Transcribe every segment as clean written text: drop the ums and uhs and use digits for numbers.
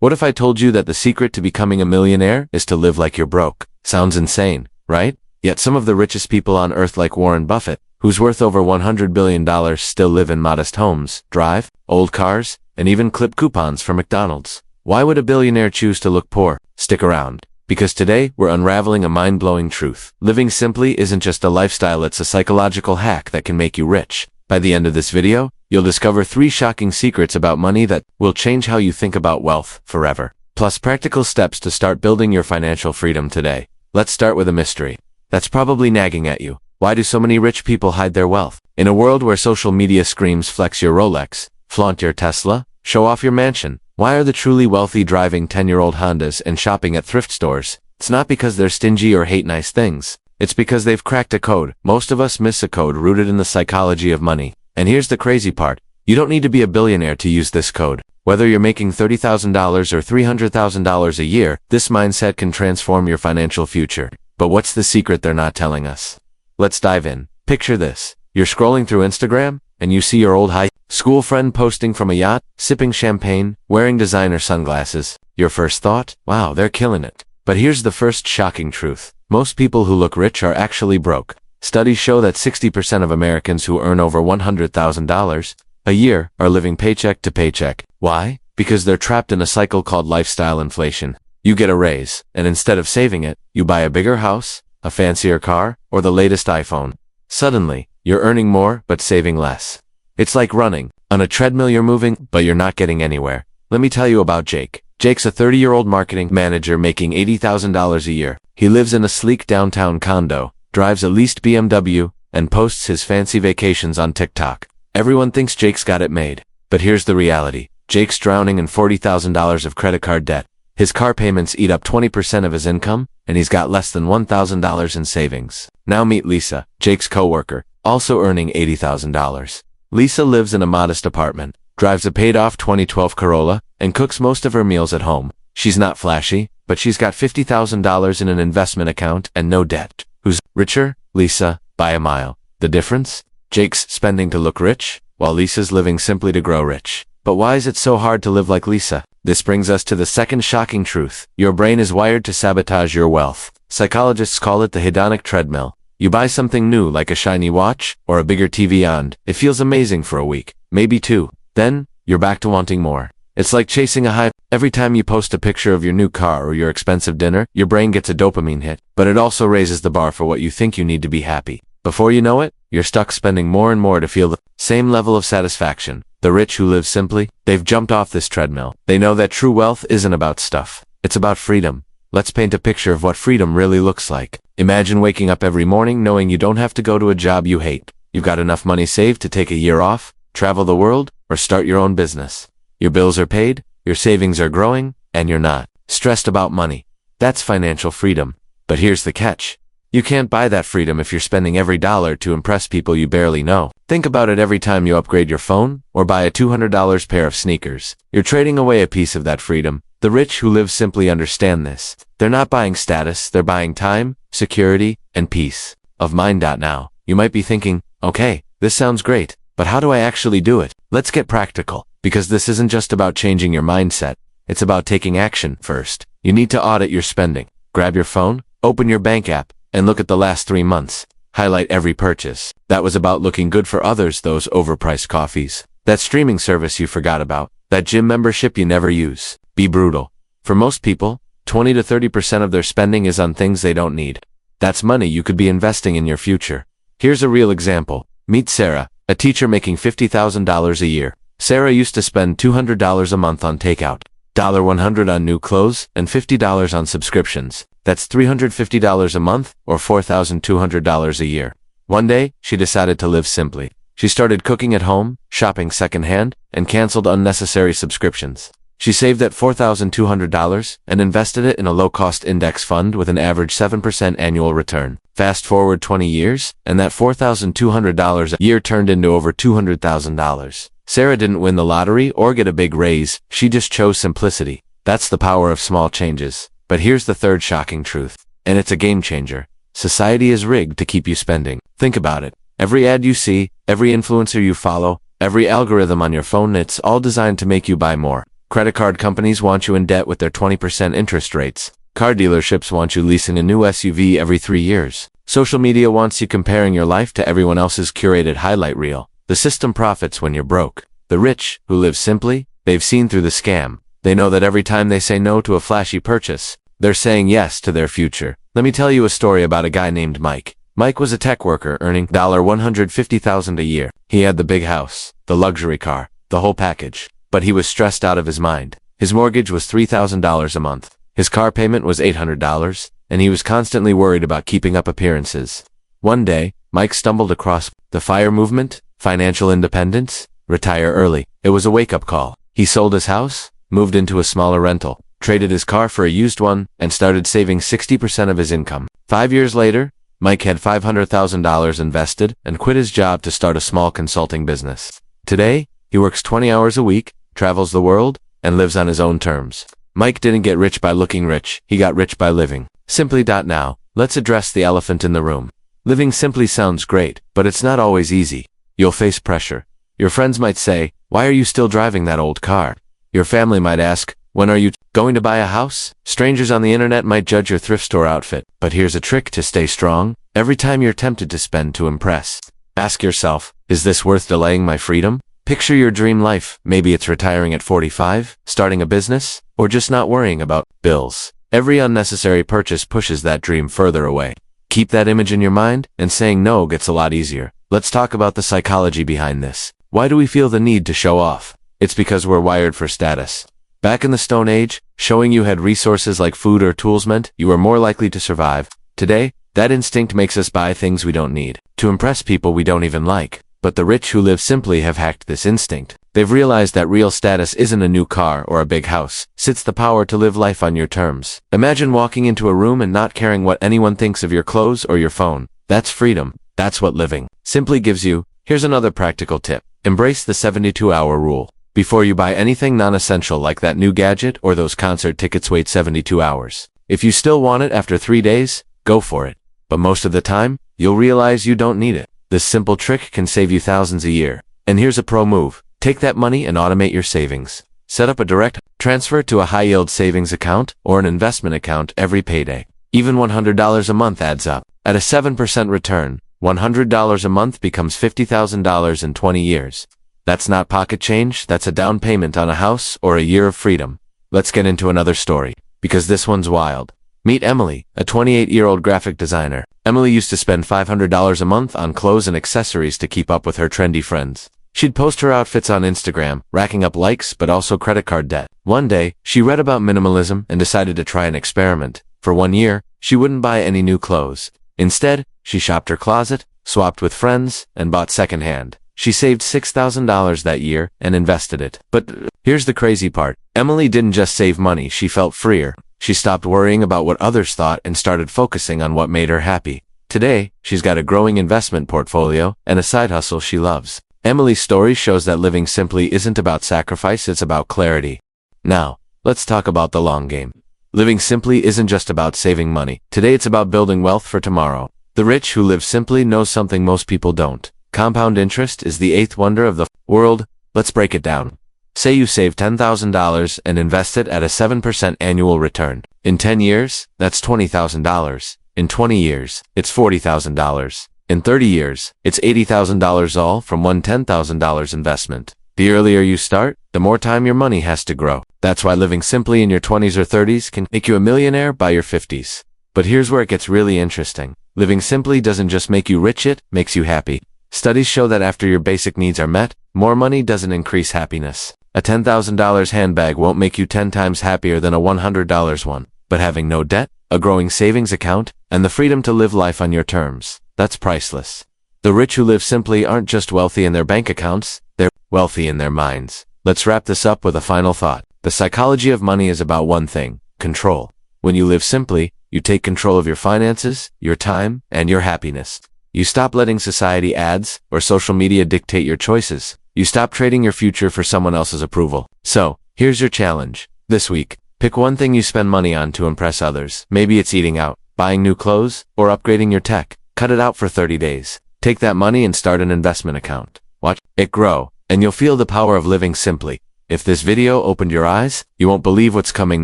What if I told you that the secret to becoming a millionaire is to live like you're broke? Sounds insane, right? Yet some of the richest people on earth, like Warren Buffett, who's worth over $100 billion, still live in modest homes, drive old cars, and even clip coupons for McDonald's. Why would a billionaire choose to look poor? Stick around, because today we're unraveling a mind-blowing truth. Living simply isn't just a lifestyle, it's a psychological hack that can make you rich. By the end of this video, you'll discover 3 shocking secrets about money that will change how you think about wealth forever. Plus practical steps to start building your financial freedom today. Let's start with a mystery that's probably nagging at you. Why do so many rich people hide their wealth? In a world where social media screams flex your Rolex, flaunt your Tesla, show off your mansion, why are the truly wealthy driving 10-year-old Hondas and shopping at thrift stores? It's not because they're stingy or hate nice things. It's because they've cracked a code. Most of us miss a code rooted in the psychology of money. And here's the crazy part. You don't need to be a billionaire to use this code. Whether you're making $30,000 or $300,000 a year, this mindset can transform your financial future. But what's the secret they're not telling us? Let's dive in. Picture this. You're scrolling through Instagram, and you see your old high school friend posting from a yacht, sipping champagne, wearing designer sunglasses. Your first thought? Wow, they're killing it. But here's the first shocking truth. Most people who look rich are actually broke. Studies show that 60% of Americans who earn over $100,000 a year are living paycheck to paycheck. Why? Because they're trapped in a cycle called lifestyle inflation. You get a raise, and instead of saving it, you buy a bigger house, a fancier car, or the latest iPhone. Suddenly, you're earning more but saving less. It's like running. On a treadmill you're moving, but you're not getting anywhere. Let me tell you about Jake. Jake's a 30-year-old marketing manager making $80,000 a year. He lives in a sleek downtown condo, drives a leased BMW, and posts his fancy vacations on TikTok. Everyone thinks Jake's got it made. But here's the reality. Jake's drowning in $40,000 of credit card debt. His car payments eat up 20% of his income, and he's got less than $1,000 in savings. Now meet Lisa, Jake's coworker, also earning $80,000. Lisa lives in a modest apartment, drives a paid-off 2012 Corolla, and cooks most of her meals at home. She's not flashy, but she's got $50,000 in an investment account and no debt. Who's richer? Lisa, by a mile. The difference? Jake's spending to look rich, while Lisa's living simply to grow rich. But why is it so hard to live like Lisa? This brings us to the second shocking truth. Your brain is wired to sabotage your wealth. Psychologists call it the hedonic treadmill. You buy something new like a shiny watch or a bigger TV and it feels amazing for a week, maybe 2. Then, you're back to wanting more. It's like chasing a high. Every time you post a picture of your new car or your expensive dinner, your brain gets a dopamine hit, but it also raises the bar for what you think you need to be happy. Before you know it, you're stuck spending more and more to feel the same level of satisfaction. The rich who live simply, they've jumped off this treadmill. They know that true wealth isn't about stuff. It's about freedom. Let's paint a picture of what freedom really looks like. Imagine waking up every morning knowing you don't have to go to a job you hate. You've got enough money saved to take a year off, travel the world, or start your own business. Your bills are paid, your savings are growing, and you're not stressed about money. That's financial freedom. But here's the catch. You can't buy that freedom if you're spending every dollar to impress people you barely know. Think about it every time you upgrade your phone or buy a $200 pair of sneakers. You're trading away a piece of that freedom. The rich who live simply understand this. They're not buying status, they're buying time, security, and peace of mind. Now, you might be thinking, okay, this sounds great, but how do I actually do it? Let's get practical, because this isn't just about changing your mindset. It's about taking action first. You need to audit your spending. Grab your phone, open your bank app, and look at the last 3 months. Highlight every purchase that was about looking good for others, those overpriced coffees, that streaming service you forgot about, that gym membership you never use. Be brutal. For most people, 20 to 30% of their spending is on things they don't need. That's money you could be investing in your future. Here's a real example. Meet Sarah, a teacher making $50,000 a year. Sarah used to spend $200 a month on takeout, $100 on new clothes, and $50 on subscriptions. That's $350 a month, or $4,200 a year. One day, she decided to live simply. She started cooking at home, shopping secondhand, and canceled unnecessary subscriptions. She saved that $4,200 and invested it in a low-cost index fund with an average 7% annual return. Fast forward 20 years, and that $4,200 a year turned into over $200,000. Sarah didn't win the lottery or get a big raise, she just chose simplicity. That's the power of small changes. But here's the third shocking truth, and it's a game changer. Society is rigged to keep you spending. Think about it. Every ad you see, every influencer you follow, every algorithm on your phone, it's all designed to make you buy more. Credit card companies want you in debt with their 20% interest rates. Car dealerships want you leasing a new SUV every 3 years. Social media wants you comparing your life to everyone else's curated highlight reel. The system profits when you're broke. The rich, who live simply, they've seen through the scam. They know that every time they say no to a flashy purchase, they're saying yes to their future. Let me tell you a story about a guy named Mike. Mike was a tech worker earning $150,000 a year. He had the big house, the luxury car, the whole package. But he was stressed out of his mind. His mortgage was $3,000 a month. His car payment was $800, and he was constantly worried about keeping up appearances. One day, Mike stumbled across the FIRE movement, financial independence, retire early. It was a wake-up call. He sold his house, moved into a smaller rental, traded his car for a used one, and started saving 60% of his income. 5 years later, Mike had $500,000 invested and quit his job to start a small consulting business. Today, he works 20 hours a week, travels the world, and lives on his own terms. Mike didn't get rich by looking rich, he got rich by living. Simply.now, let's address the elephant in the room. Living simply sounds great, but it's not always easy. You'll face pressure. Your friends might say, "Why are you still driving that old car?" Your family might ask, "When are you going to buy a house?" Strangers on the internet might judge your thrift store outfit. But here's a trick to stay strong. Every time you're tempted to spend to impress, ask yourself, is this worth delaying my freedom? Picture your dream life. Maybe it's retiring at 45, starting a business, or just not worrying about bills. Every unnecessary purchase pushes that dream further away. Keep that image in your mind, and saying no gets a lot easier. Let's talk about the psychology behind this. Why do we feel the need to show off? It's because we're wired for status. Back in the Stone Age, showing you had resources like food or tools meant you were more likely to survive. Today, that instinct makes us buy things we don't need, to impress people we don't even like. But the rich who live simply have hacked this instinct. They've realized that real status isn't a new car or a big house. It's the power to live life on your terms. Imagine walking into a room and not caring what anyone thinks of your clothes or your phone. That's freedom. That's what living simply gives you. Here's another practical tip. Embrace the 72-hour rule. Before you buy anything non-essential like that new gadget or those concert tickets, wait 72 hours. If you still want it after 3 days, go for it. But most of the time, you'll realize you don't need it. This simple trick can save you thousands a year. And here's a pro move. Take that money and automate your savings. Set up a direct transfer to a high-yield savings account or an investment account every payday. Even $100 a month adds up. At a 7% return, $100 a month becomes $50,000 in 20 years. That's not pocket change, that's a down payment on a house or a year of freedom. Let's get into another story, because this one's wild. Meet Emily, a 28-year-old graphic designer. Emily used to spend $500 a month on clothes and accessories to keep up with her trendy friends. She'd post her outfits on Instagram, racking up likes but also credit card debt. One day, she read about minimalism and decided to try an experiment. For 1 year, she wouldn't buy any new clothes. Instead, she shopped her closet, swapped with friends, and bought secondhand. She saved $6,000 that year and invested it. But here's the crazy part. Emily didn't just save money, she felt freer. She stopped worrying about what others thought and started focusing on what made her happy. Today, she's got a growing investment portfolio and a side hustle she loves. Emily's story shows that living simply isn't about sacrifice, it's about clarity. Now, let's talk about the long game. Living simply isn't just about saving money. Today it's about building wealth for tomorrow. The rich who live simply know something most people don't. Compound interest is the eighth wonder of the world. Let's break it down. Say you save $10,000 and invest it at a 7% annual return. In 10 years, that's $20,000. In 20 years, it's $40,000. In 30 years, it's $80,000, all from one $10,000 investment. The earlier you start, the more time your money has to grow. That's why living simply in your 20s or 30s can make you a millionaire by your 50s. But here's where it gets really interesting. Living simply doesn't just make you rich, it makes you happy. Studies show that after your basic needs are met, more money doesn't increase happiness. A $10,000 handbag won't make you 10 times happier than a $100 one. But having no debt, a growing savings account, and the freedom to live life on your terms, that's priceless. The rich who live simply aren't just wealthy in their bank accounts, they're wealthy in their minds. Let's wrap this up with a final thought. The psychology of money is about one thing: control. When you live simply, you take control of your finances, your time, and your happiness. You stop letting society, ads, or social media dictate your choices. You stop trading your future for someone else's approval. So, here's your challenge. This week, pick one thing you spend money on to impress others. Maybe it's eating out, buying new clothes, or upgrading your tech. Cut it out for 30 days. Take that money and start an investment account. Watch it grow, and you'll feel the power of living simply. If this video opened your eyes, you won't believe what's coming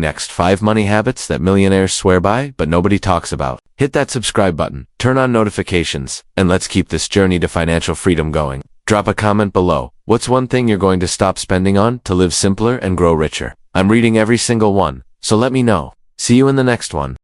next. 5 money habits that millionaires swear by, but nobody talks about. Hit that subscribe button, turn on notifications, and let's keep this journey to financial freedom going. Drop a comment below. What's one thing you're going to stop spending on to live simpler and grow richer? I'm reading every single one, so let me know. See you in the next one.